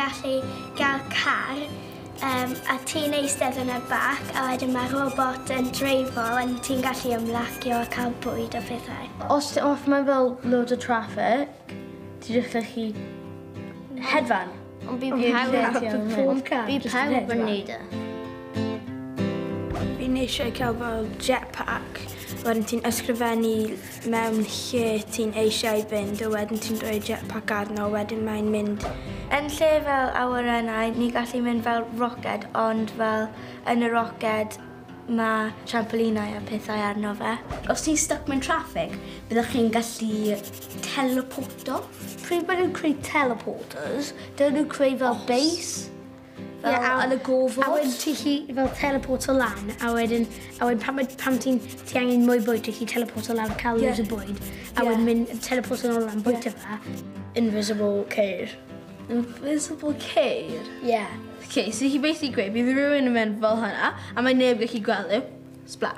gallu gael car a ti'n eistedd yn y bac a wedyn mae robot yn dreifo a ti'n gallu ymlacio a cael bwyd o pethau. Os mae fel loads o traffic, ti'n gallu hedfan. Ond bydd pawb yn neud e. Fi'n eisiau cael fel jetpack, wedyn ti'n ysgrifennu mewn lle ti'n eisiau fynd, a wedyn ti'n rhoi jetpack arno, wedyn mae'n mynd. Yn lle fel awyrennau, ni gallu mynd fel roced, ond fel yn y roced mae trampolinau a pethau arno fe. Os ti'n stuck mewn traffic, byddwch chi'n gallu teleporto. Pryd bod nhw'n creu teleporters, dyn nhw'n creu fel base. Yn y gofod. A wedyn ti'n gallu fel teleporto lan, a wedyn pam ti angen mwy bwyd, ti'n gallu teleporto lan, cael loads o bwyd, a wedyn mynd teleporto lan bwyd yma. Invisible ceir. Invisible ceir? Yeah. Okay, so hi basically gweud, bydd rhywun yn mynd fel hynna, a mae neb gallu gweld nhw. Sbla.